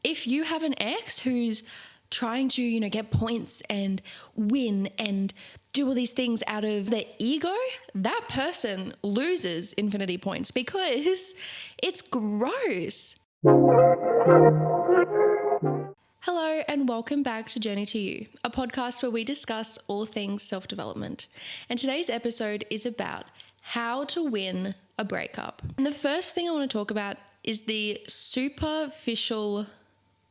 If you have an ex who's trying to, get points and win and do all these things out of their ego, that person loses infinity points because it's gross. Hello and welcome back to Journey to You, a podcast where we discuss all things self-development. And today's episode is about how to win a breakup. And the first thing I want to talk about is the superficial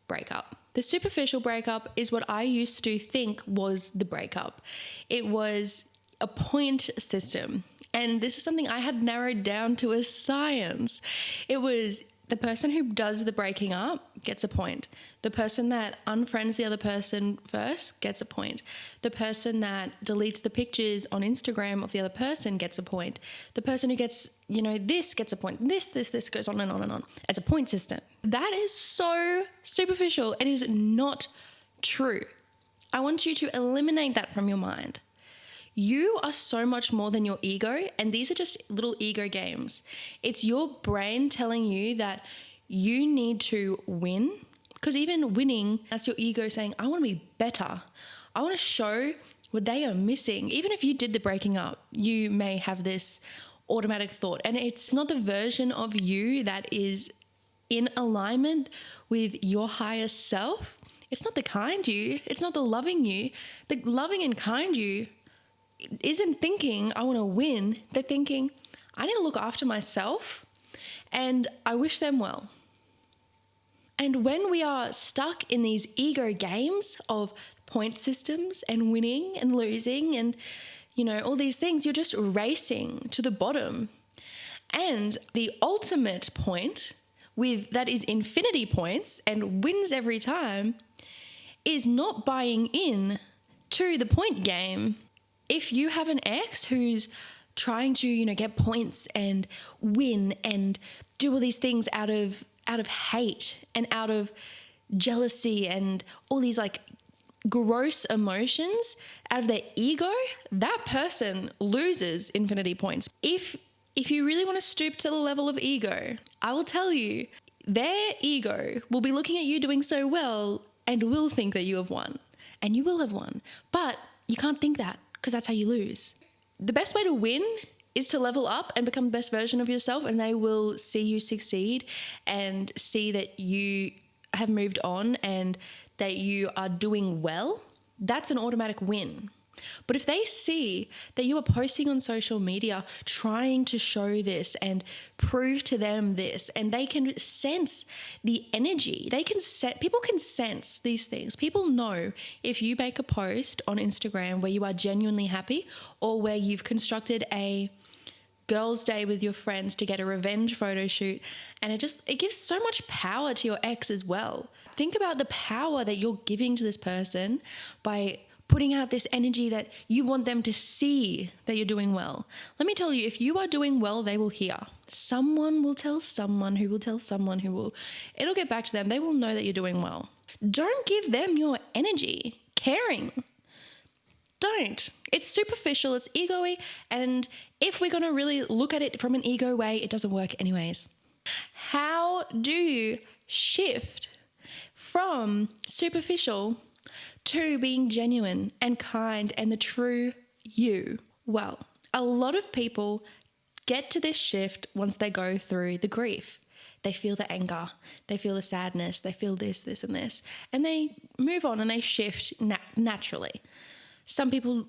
breakup. The superficial breakup is what I used to think was the breakup. It was a point system. And this is something I had narrowed down to a science. It was the person who does the breaking up gets a point. The person that unfriends the other person first gets a point. The person that deletes the pictures on Instagram of the other person gets a point. The person who gets, this gets a point. This goes on and on and on. It's a point system. That is so superficial. It is not true. I want you to eliminate that from your mind. You are so much more than your ego, and these are just little ego games. It's your brain telling you that you need to win, because even winning, that's your ego saying, I want to be better. I want to show what they are missing. Even if you did the breaking up, you may have this automatic thought, and it's not the version of you that is in alignment with your higher self. It's not the kind you. It's not the loving you. The loving and kind you isn't thinking, I want to win. They're thinking, I need to look after myself and I wish them well. And when we are stuck in these ego games of point systems and winning and losing and, all these things, you're just racing to the bottom. And the ultimate point that is infinity points and wins every time is not buying in to the point game. If you have an ex who's trying to, get points and win and do all these things out of hate and out of jealousy and all these gross emotions out of their ego, that person loses infinity points. If you really want to stoop to the level of ego, I will tell you, their ego will be looking at you doing so well and will think that you have won. And you will have won. But you can't think that, because that's how you lose. The best way to win is to level up and become the best version of yourself, and they will see you succeed and see that you have moved on and that you are doing well. That's an automatic win. But if they see that you are posting on social media trying to show this and prove to them this, and they can sense the energy, people can sense these things. People know if you make a post on Instagram where you are genuinely happy or where you've constructed a girls' day with your friends to get a revenge photo shoot, and it gives so much power to your ex as well. Think about the power that you're giving to this person by putting out this energy that you want them to see that you're doing well. Let me tell you, if you are doing well, they will hear. Someone will tell someone who will tell someone who will. It'll get back to them. They will know that you're doing well. Don't give them your energy. Caring. Don't. It's superficial. It's ego-y. And if we're going to really look at it from an ego way, it doesn't work anyways. How do you shift from superficial to being genuine and kind and the true you? Well, a lot of people get to this shift once they go through the grief. They feel the anger, they feel the sadness, they feel this, and this, and they move on and they shift naturally. Some people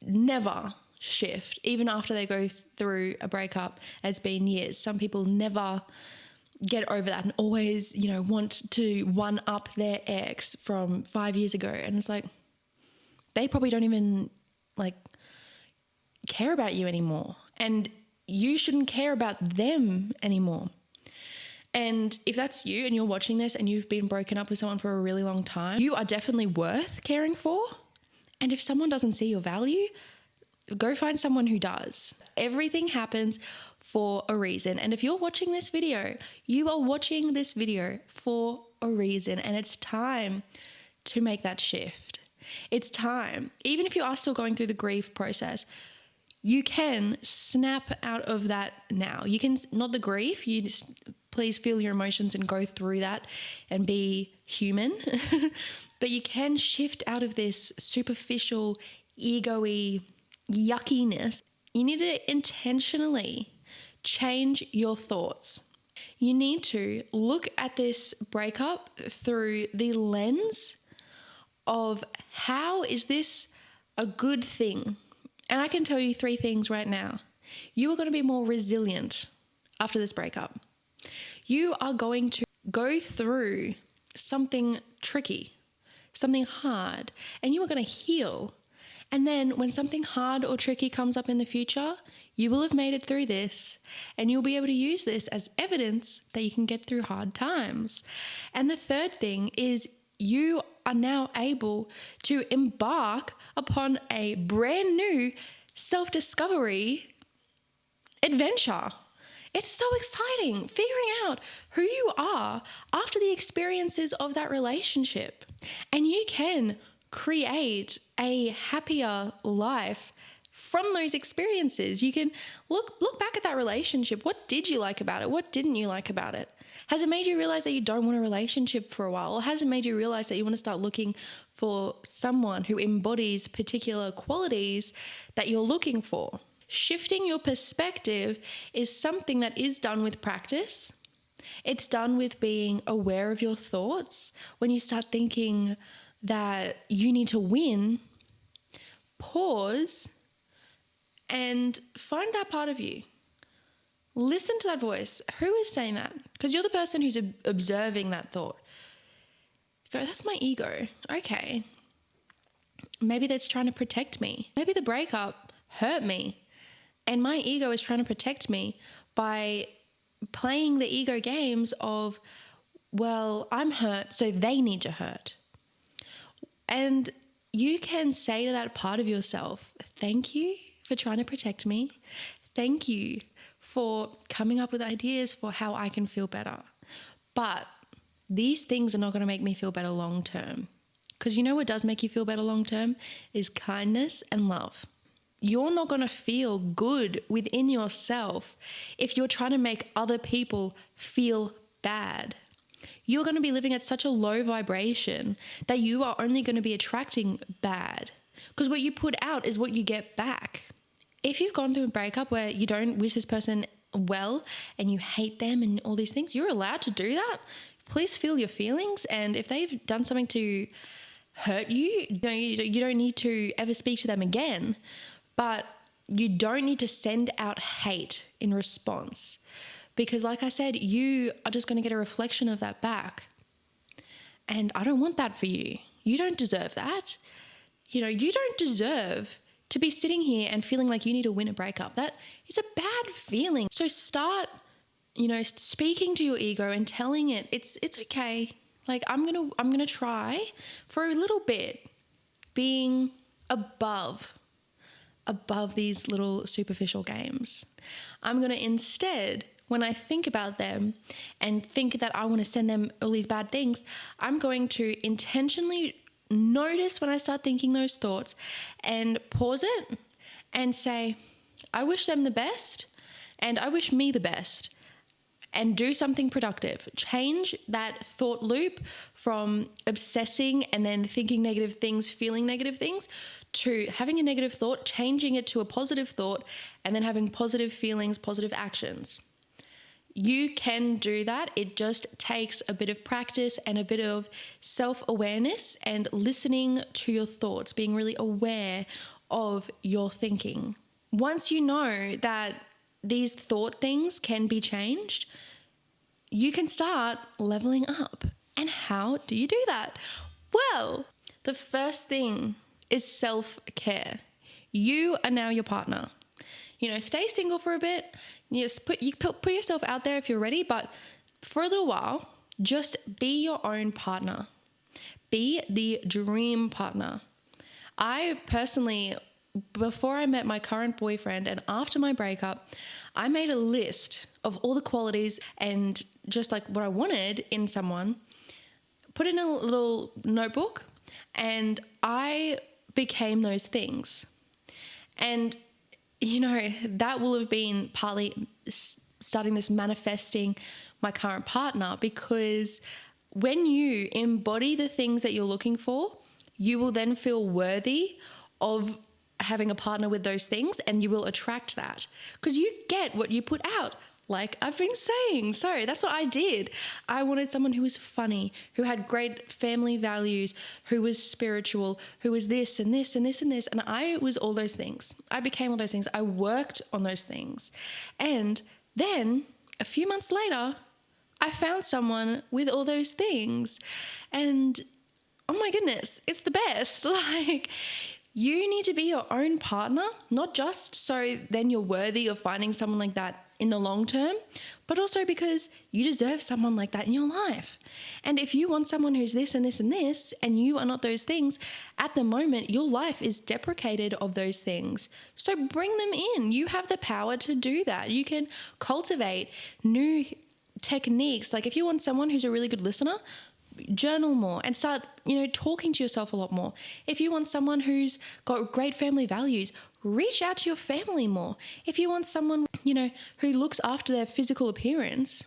never shift, even after they go through a breakup. It's been years. Some people never get over that and always, want to one up their ex from 5 years ago. And it's they probably don't even care about you anymore. And you shouldn't care about them anymore. And if that's you and you're watching this and you've been broken up with someone for a really long time, you are definitely worth caring for. And if someone doesn't see your value, go find someone who does. Everything happens for a reason. And if you're watching this video, you are watching this video for a reason. And it's time to make that shift. It's time. Even if you are still going through the grief process, you can snap out of that now. You can, not the grief, you just Please feel your emotions and go through that and be human. But you can shift out of this superficial, ego-y yuckiness. You need to intentionally change your thoughts. You need to look at this breakup through the lens of how is this a good thing? And I can tell you 3 things right now. You are going to be more resilient after this breakup. You are going to go through something tricky, something hard, and you are going to heal. And then when something hard or tricky comes up in the future, you will have made it through this, and you'll be able to use this as evidence that you can get through hard times. And the third thing is you are now able to embark upon a brand new self-discovery adventure. It's so exciting figuring out who you are after the experiences of that relationship. And you can create a happier life from those experiences. You can look back at that relationship. What did you like about it? What didn't you like about it? Has it made you realize that you don't want a relationship for a while? Or has it made you realize that you want to start looking for someone who embodies particular qualities that you're looking for? Shifting your perspective is something that is done with practice. It's done with being aware of your thoughts. When you start thinking that you need to win, pause and find that part of you. Listen to that voice. Who is saying that? Because you're the person who's observing that thought. Go, that's my ego. Okay. Maybe that's trying to protect me. Maybe the breakup hurt me. And my ego is trying to protect me by playing the ego games of, well, I'm hurt, so they need to hurt. And you can say to that part of yourself, thank you for trying to protect me. Thank you for coming up with ideas for how I can feel better. But these things are not going to make me feel better long term. Because you know what does make you feel better long term is kindness and love. You're not going to feel good within yourself if you're trying to make other people feel bad. You're going to be living at such a low vibration that you are only going to be attracting bad. Because what you put out is what you get back. If you've gone through a breakup where you don't wish this person well and you hate them and all these things, you're allowed to do that. Please feel your feelings. And if they've done something to hurt you, you don't need to ever speak to them again. But you don't need to send out hate in response. Because like I said, you are just going to get a reflection of that back. And I don't want that for you. You don't deserve that. You don't deserve to be sitting here and feeling like you need to win a breakup. That is a bad feeling. So start, speaking to your ego and telling it it's okay. Like I'm gonna try for a little bit being above these little superficial games. I'm going to instead, when I think about them and think that I want to send them all these bad things, I'm going to intentionally notice when I start thinking those thoughts and pause it and say, I wish them the best and I wish me the best. And do something productive. Change that thought loop from obsessing and then thinking negative things, feeling negative things, to having a negative thought, changing it to a positive thought, and then having positive feelings, positive actions. You can do that. It just takes a bit of practice and a bit of self-awareness and listening to your thoughts, being really aware of your thinking. Once you know that these thought things can be changed, you can start leveling up. And how do you do that? Well, the first thing is self-care. You are now your partner. Stay single for a bit. Put yourself out there if you're ready, but for a little while, just be your own partner. Be the dream partner. I personally, before I met my current boyfriend and after my breakup, I made a list of all the qualities and just like what I wanted in someone, put in a little notebook, and I became those things. And, that will have been partly starting this manifesting my current partner, because when you embody the things that you're looking for, you will then feel worthy of having a partner with those things, and you will attract that because you get what you put out. Like I've been saying. So that's what I did. I wanted someone who was funny, who had great family values, who was spiritual, who was this and this and this and this. And I was all those things. I became all those things. I worked on those things. And then a few months later, I found someone with all those things. And oh my goodness, it's the best. Like, you need to be your own partner, not just so then you're worthy of finding someone like that in the long term, but also because you deserve someone like that in your life. And if you want someone who's this and this and this, and you are not those things, at the moment, your life is deprecated of those things. So bring them in. You have the power to do that. You can cultivate new techniques. Like if you want someone who's a really good listener, journal more and start, talking to yourself a lot more. If you want someone who's got great family values, reach out to your family more. If you want someone, who looks after their physical appearance,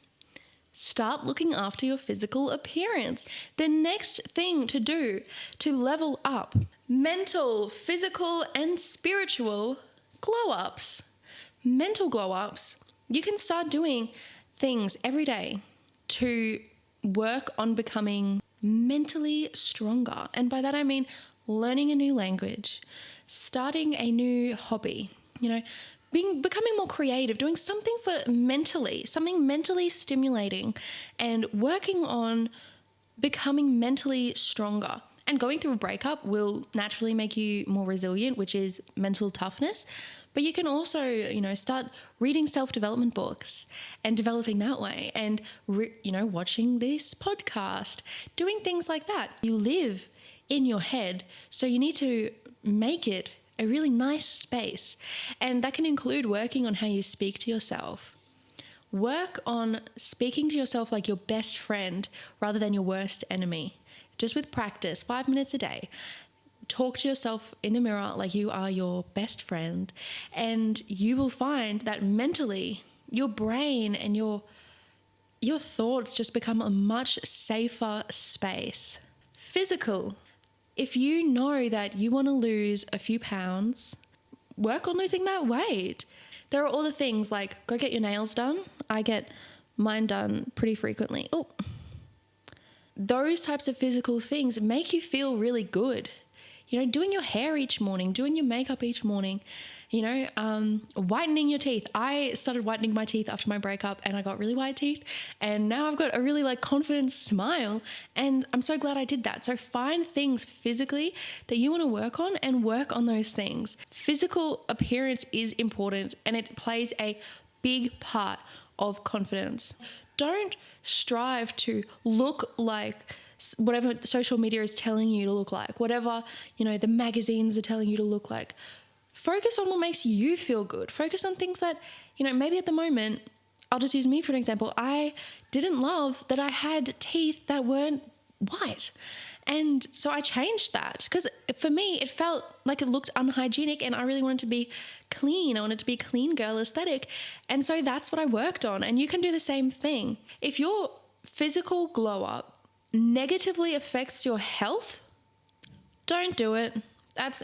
start looking after your physical appearance. The next thing to do to level up mental, physical, and spiritual glow-ups. Mental glow-ups. You can start doing things every day to work on becoming mentally stronger. And by that I mean learning a new language, starting a new hobby, becoming more creative, doing something something mentally stimulating, and working on becoming mentally stronger. And going through a breakup will naturally make you more resilient, which is mental toughness. But you can also, start reading self-development books and developing that way, and, watching this podcast, doing things like that. You live in your head, so you need to make it a really nice space. And that can include working on how you speak to yourself. Work on speaking to yourself like your best friend rather than your worst enemy. Just with practice, 5 minutes a day. Talk to yourself in the mirror like you are your best friend, and you will find that mentally your brain and your thoughts just become a much safer space. Physical. If you know that you want to lose a few pounds, work on losing that weight. There are all the things like go get your nails done. I get mine done pretty frequently. Oh, those types of physical things make you feel really good. Doing your hair each morning, doing your makeup each morning, whitening your teeth. I started whitening my teeth after my breakup, and I got really white teeth, and now I've got a really confident smile, and I'm so glad I did that. So find things physically that you want to work on and work on those things. Physical appearance is important, and it plays a big part of confidence. Don't strive to look like whatever social media is telling you to look like, whatever, the magazines are telling you to look like. Focus on what makes you feel good. Focus on things that, maybe at the moment, I'll just use me for an example. I didn't love that I had teeth that weren't white. And so I changed that because for me, it felt like it looked unhygienic, and I really wanted to be clean. I wanted to be clean girl aesthetic. And so that's what I worked on. And you can do the same thing. If your physical glow up negatively affects your health, don't do it.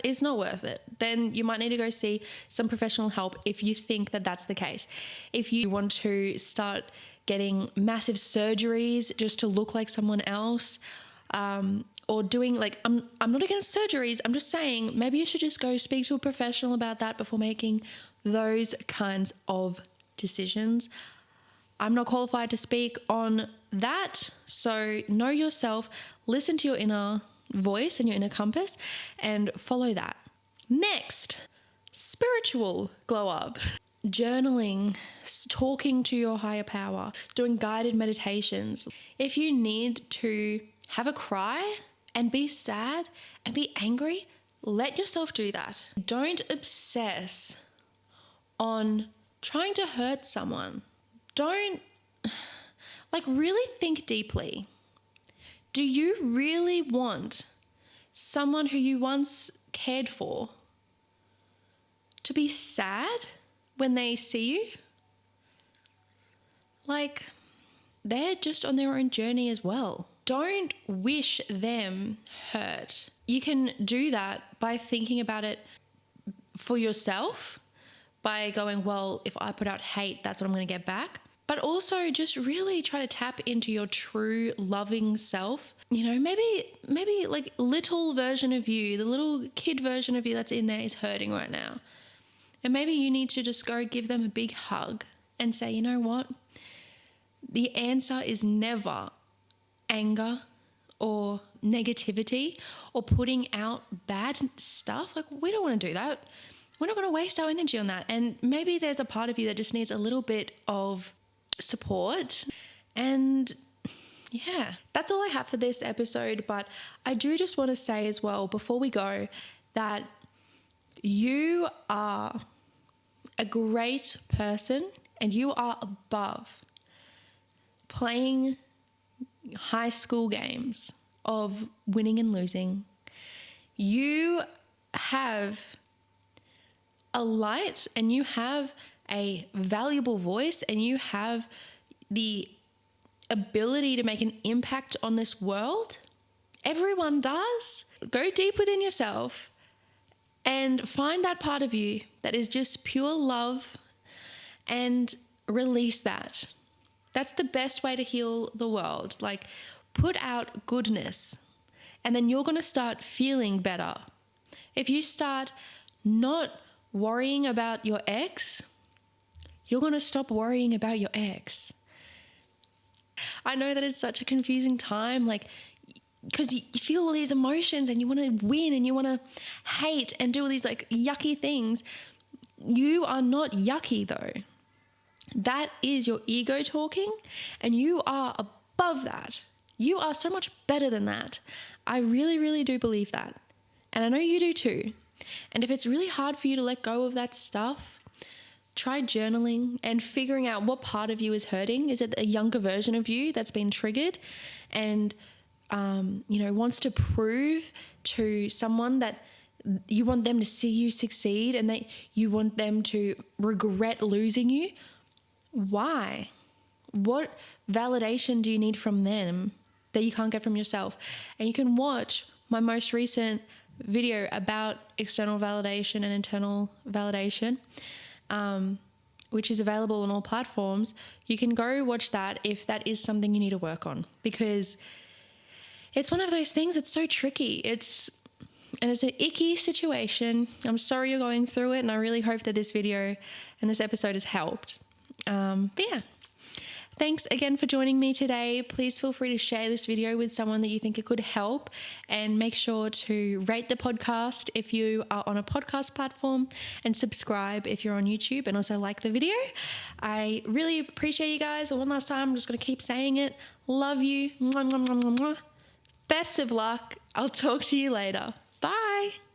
It's not worth it. Then you might need to go see some professional help if you think that that's the case. If you want to start getting massive surgeries just to look like someone else, or doing I'm not against surgeries. I'm just saying maybe you should just go speak to a professional about that before making those kinds of decisions. I'm not qualified to speak on that. So know yourself, listen to your inner voice and your inner compass, and follow that. Next, spiritual glow up. Journaling, talking to your higher power, doing guided meditations. If you need to have a cry and be sad and be angry, let yourself do that. Don't obsess on trying to hurt someone. Don't, really think deeply. Do you really want someone who you once cared for to be sad when they see you? they're just on their own journey as well. Don't wish them hurt. You can do that by thinking about it for yourself, by going, well, if I put out hate, that's what I'm going to get back. But also just really try to tap into your true loving self. You know, maybe like little version of you, the little kid version of you that's in there is hurting right now. And maybe you need to just go give them a big hug and say, you know what? The answer is never anger or negativity or putting out bad stuff. Like, we don't want to do that. We're not going to waste our energy on that. And maybe there's a part of you that just needs a little bit of support. And yeah, that's all I have for this episode. But I do just want to say as well, before we go, that you are a great person and you are above playing high school games of winning and losing. You have a light and you have a valuable voice and you have the ability to make an impact on this world. Everyone does. Go deep within yourself and find that part of you that is just pure love and release that. That's the best way to heal the world. Like, put out goodness and then you're going to start feeling better. If you start not worrying about your ex, you're going to stop worrying about your ex. I know that it's such a confusing time, like, because you feel all these emotions and you want to win and you want to hate and do all these like yucky things. You are not yucky though. That is your ego talking, and you are above that. You are so much better than that. I really, really do believe that. And I know you do too. And if it's really hard for you to let go of that stuff, try journaling and figuring out what part of you is hurting. Is it a younger version of you that's been triggered and, wants to prove to someone that you want them to see you succeed and that you want them to regret losing you? Why? What validation do you need from them that you can't get from yourself? And you can watch my most recent video about external validation and internal validation, which is available on all platforms. You can go watch that if that is something you need to work on, because it's one of those things that's so tricky. It's an icky situation. I'm sorry you're going through it, and I really hope that this video and this episode has helped. But yeah, thanks again for joining me today. Please feel free to share this video with someone that you think it could help, and make sure to rate the podcast if you are on a podcast platform, and subscribe if you're on YouTube, and also like the video. I really appreciate you guys. One last time, I'm just going to keep saying it. Love you. Mwah, mwah, mwah, mwah, mwah. Best of luck. I'll talk to you later. Bye.